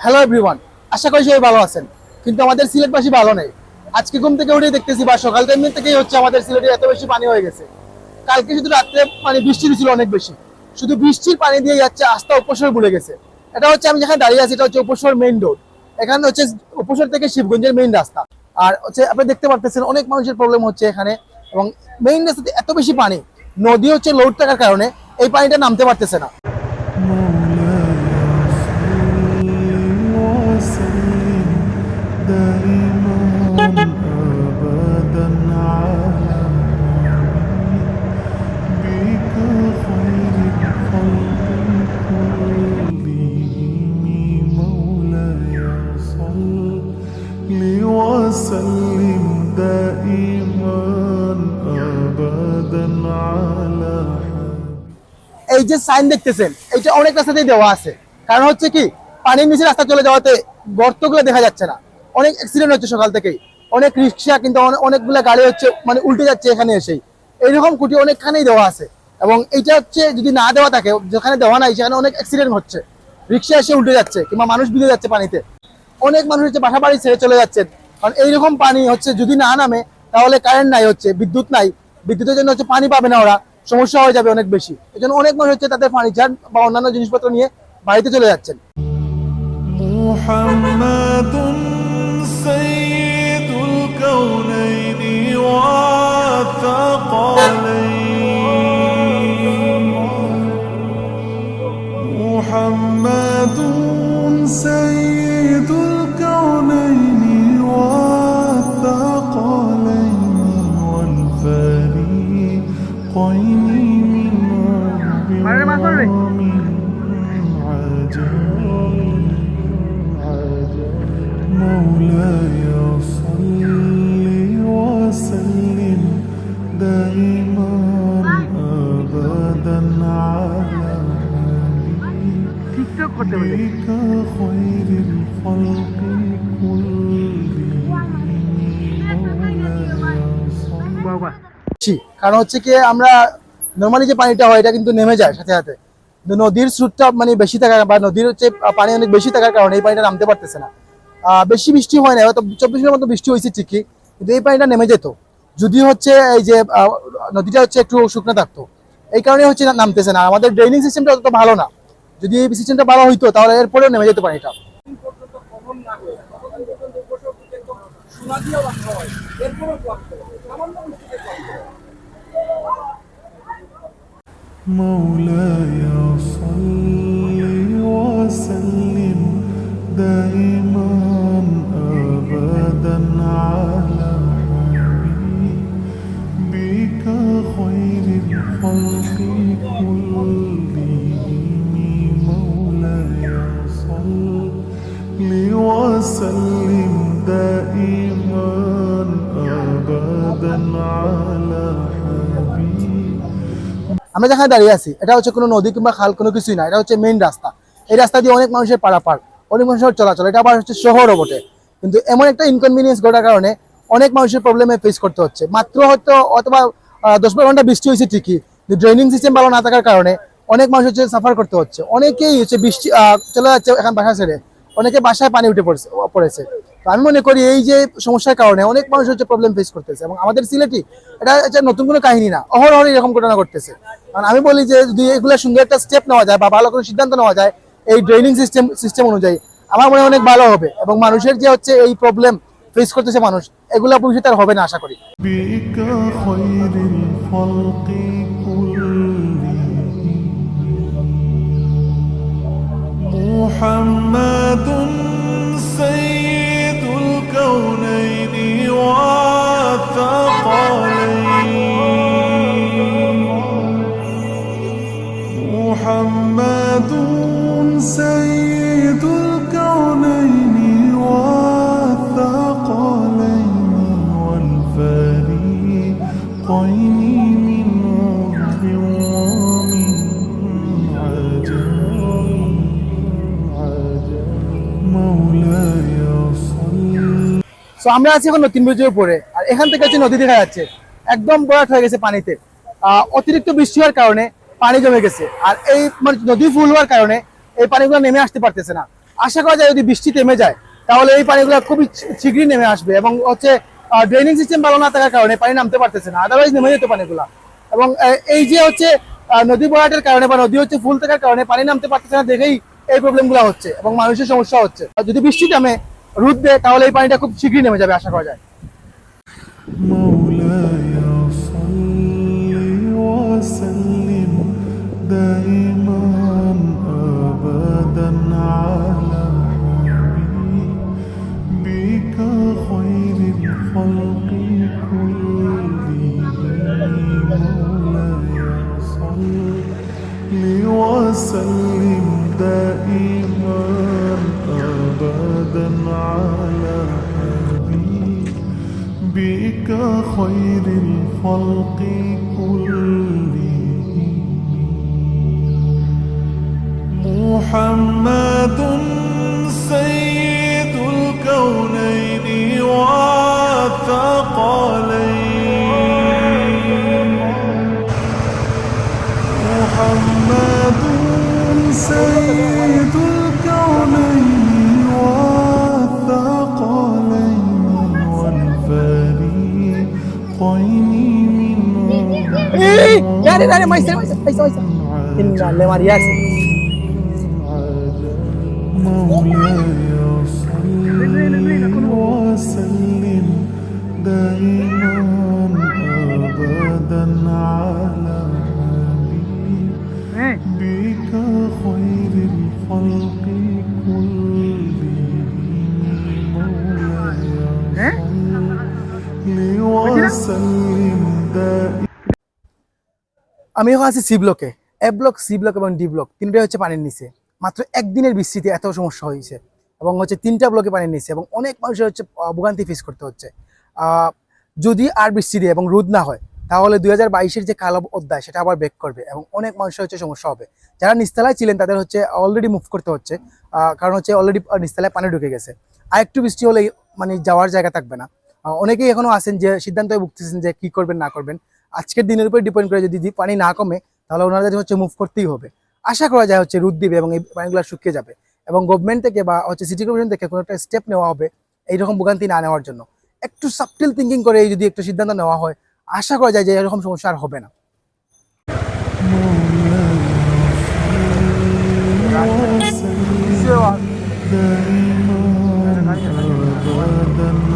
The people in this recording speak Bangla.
হ্যালো এভরিওয়ান, আশা করি সবাই ভালো আছেন। কিন্তু আমাদের সিলেটবাসী ভালো নেই। আজকে ঘুম থেকে উঠেই দেখতেছি বা সকাল টাইম থেকেই হচ্ছে আমাদের সিলেটে এত বেশি পানি হয়ে গেছে। কালকে শুধু রাত্রে মানে বৃষ্টি ছিল অনেক বেশি, শুধু বৃষ্টির পানি দিয়ে যাচ্ছে, আস্থা উপসর ভুলে গেছে। এটা হচ্ছে আমি যেখানে দাঁড়িয়ে আছি, এটা হচ্ছে উপসর মেইন রোড। এখানে হচ্ছে উপসর থেকে শিবগঞ্জের মেইন রাস্তা। আর হচ্ছে আপনি দেখতে পারতেছেন অনেক মানুষের প্রবলেম হচ্ছে এখানে। এবং মেইন রাস্তাতে এত বেশি পানি, নদী হচ্ছে লোড থাকার কারণে এই পানিটা নামতে পারতেছে না। وسلم دائما أبدا على এই যে সাইন দেখতেছেন, এটা অনেক রাস্তাতেই দেওয়া আছে। কারণ হচ্ছে কি, পানির নিচে রাস্তা চলে যাওয়াতে গর্তগুলো দেখা যাচ্ছে না। অনেক অ্যাক্সিডেন্ট হচ্ছে সকাল থেকেই, অনেক রিক্সা কিন্তু অনেকগুলো গাড়ি হচ্ছে মানে উল্টে যাচ্ছে এখানে এসেই। এইরকম কুটি অনেকখানেই দেওয়া আছে। এবং এইটা হচ্ছে যদি না দেওয়া থাকে, যেখানে দেওয়া নাই সেখানে অনেক অ্যাক্সিডেন্ট হচ্ছে, রিক্সা এসে উল্টে যাচ্ছে কিংবা মানুষ ভিজে যাচ্ছে পানিতে। অনেক মানুষ হচ্ছে বাসা বাড়ি ছেড়ে চলে যাচ্ছেন। কারণ এইরকম পানি হচ্ছে যদি না নামে তাহলে কারেন্ট নাই, হচ্ছে বিদ্যুৎ নাই, বিদ্যুতের জন্য হচ্ছে পানি পাবে না ওরা, সমস্যা হয়ে যাবে অনেক বেশি। এই জন্য অনেক মানুষ হচ্ছে তাদের ফার্নিচার বা অন্যান্য জিনিসপত্র নিয়ে বাড়িতে চলে যাচ্ছেন। মুহাম্মাদুন সাইয়্যিদুল কাউনাইনি ওয়া থাকালাইন মুহাম্মাদুন সাইয়্যিদুল কাউনাইনি ওয়া থাকালাইন ওয়াল ফারিকাইনি মিন مولاي صل وسلم دائما أبدا على حبيبك خير الخلق كلهم কারণ হচ্ছে কি, আমরা নর্মালি যে পানিটা হয় এটা কিন্তু নেমে যায় সাথে সাথে। কিন্তু নদীর স্রোতটা মানে বেশি থাকার বা নদীর হচ্ছে পানি অনেক বেশি থাকার কারণে এই পানিটা নামতে পারতেছে না। বেশি বৃষ্টি হয় না, হয়তো 24 ঘন্টার মতো বৃষ্টি হয়েছে ঠিকই, কিন্তু এই পানিটা নেমে যেত যদি হচ্ছে এই যে নদীটা হচ্ছে একটু শুকনো থাকতো। এই কারণে হচ্ছে নামতেছে না। আমাদের ড্রেনিং সিস্টেমটা অত ভালো না। যদি এই সিস্টেমটা ভালো হইতো তাহলে এরপরেও নেমে যেত পানিটা। مولاي صل وسلم دائما أبدا على حبيبك خير الخلق كلهم مولاي صل وسلم دائما أبدا على আমরা যেখানে দাঁড়িয়ে আছি এটা হচ্ছে কোনো নদী কিংবা খাল, কোনো কিছুই না। এটা হচ্ছে মেইন রাস্তা। এই রাস্তা দিয়ে অনেক মানুষের পারাপার, অনেক মানুষের চলাচল। এটা আবার হচ্ছে শহরও বটে, কিন্তু এমন একটা ইনকনভিনিয়েন্স ঘটার কারণে অনেক মানুষের প্রবলেমে ফেস করতে হচ্ছে। মাত্র হয়তো অথবা 10-12 ঘন্টা বৃষ্টি হয়েছে ঠিকই, কিন্তু ড্রেনিং সিস্টেম ভালো না থাকার কারণে অনেক মানুষ হচ্ছে সাফার করতে হচ্ছে। অনেকেই হচ্ছে বৃষ্টি চলে যাচ্ছে এখন বাসা ছেড়ে, অনেকে বাসায় পানি উঠে পড়েছে। তো আমি মনে করি এই যে সমস্যার কারণে অনেক মানুষ হচ্ছে প্রবলেম ফেস করতেছে। এবং আমাদের সিলেটি এটা নতুন কোনো কাহিনী না, অহরহ এরকম ঘটনা ঘটতেছে। কারণ আমি বলি যে যদি এগুলো সুন্দর একটা স্টেপ নেওয়া যায় বা ভালো কোনো সিদ্ধান্ত নেওয়া যায় এই ড্রেনিং সিস্টেম অনুযায়ী, আমার মনে হয় অনেক ভালো হবে। এবং মানুষের যে হচ্ছে এই প্রবলেম ফেস করতেছে মানুষ, এগুলো ভবিষ্যতে আর হবে না আশা করি। بك خير الخلق كلهم محمد سيد الكونين والثقلين محمد سيد الكونين والثقلين والفريقين من عرب ومن عجم مولاي صل সো আমরা আছি এখন নতুন ব্রিজের উপরে, আর এখান থেকে হচ্ছে নদী দেখা যাচ্ছে একদম ভরাট হয়ে গেছে পানিতে। অতিরিক্ত বৃষ্টি হওয়ার কারণে পানি জমে গেছে, আর এই মানে নদী ফুল হওয়ার কারণে এই পানিগুলো নেমে আসতে পারতেছে না। আশা করা যায় যদি বৃষ্টি থেমে যায় তাহলে এই পানিগুলো খুবই শীঘ্রই নেমে আসবে, এবং হচ্ছে ড্রেনিং সিস্টেম ভালো না থাকার কারণে পানি নামতে পারতেছে না, আদারওয়াইজ নেমে যেত পানিগুলা। এবং এই যে হচ্ছে নদী ভরাটের কারণে বা নদী হচ্ছে ফুল থাকার কারণে পানি নামতে পারতেছে না দেখেই এই প্রবলেমগুলো হচ্ছে এবং মানুষের সমস্যা হচ্ছে। আর যদি বৃষ্টি নামে রোদ দেয় তাহলে এই পানিটা খুব শীঘ্রই নেমে যাবে আশা করা যায়। مولاي صل وسلم دائما أبدا على حبيبك خير الخلق كلهم. مولاي صل وسلم دائما أبدا على بك خير الخلق كلهم. محمد سيد الكونين والثقلين. محمد سيد الكونين والثقلين والفريقين مولاي صل وسلم دائما أبدا على حبيبك خير الخلق كلهم. مولاي صل وسلم دائما. আমি এখন আছি সি ব্লকে। এ ব্লক, সি ব্লক এবং ডি ব্লক তিনটাই হচ্ছে পানির নিচে। মাত্র একদিনের বৃষ্টিতে এত সমস্যা হয়েছে এবং হচ্ছে তিনটা ব্লকে পানির নিচে এবং অনেক মানুষের হচ্ছে ভোগান্তি ফেস করতে হচ্ছে। যদি আর বৃষ্টি দিয়ে এবং রোদ না হয় তাহলে 2022-এর যে কালো অধ্যায় সেটা আবার ব্যাক করবে এবং অনেক মানুষের হচ্ছে সমস্যা হবে। যারা নিচতলায় ছিলেন তাদের হচ্ছে অলরেডি মুভ করতে হচ্ছে, কারণ হচ্ছে অলরেডি নিচতলায় পানি ঢুকে গেছে। আর একটু বৃষ্টি হলে মানে যাওয়ার জায়গা থাকবে না। অনেকেই এখনো আছেন যে সিদ্ধান্ত ভুগতেছেন যে কি করবেন না করবেন। আজকের দিনের উপর ডিপেন্ড করে যদি পানি না কমে তাহলে ওনাদের হচ্ছে মুভ করতেই হবে। আশা করা যায় হচ্ছে রোদ দিবে এবং এই পানিগুলো শুকিয়ে যাবে এবং গভর্নমেন্ট থেকে বা হচ্ছে সিটি কর্পোরেশন থেকে কোনো একটা স্টেপ নেওয়া হবে এইরকম ভোগান্তি না নেওয়ার জন্য। একটু সাবটিল থিঙ্কিং করে যদি একটু সিদ্ধান্ত নেওয়া হয় আশা করা যায় যে এরকম সমস্যা আর হবে না। دائما أبدا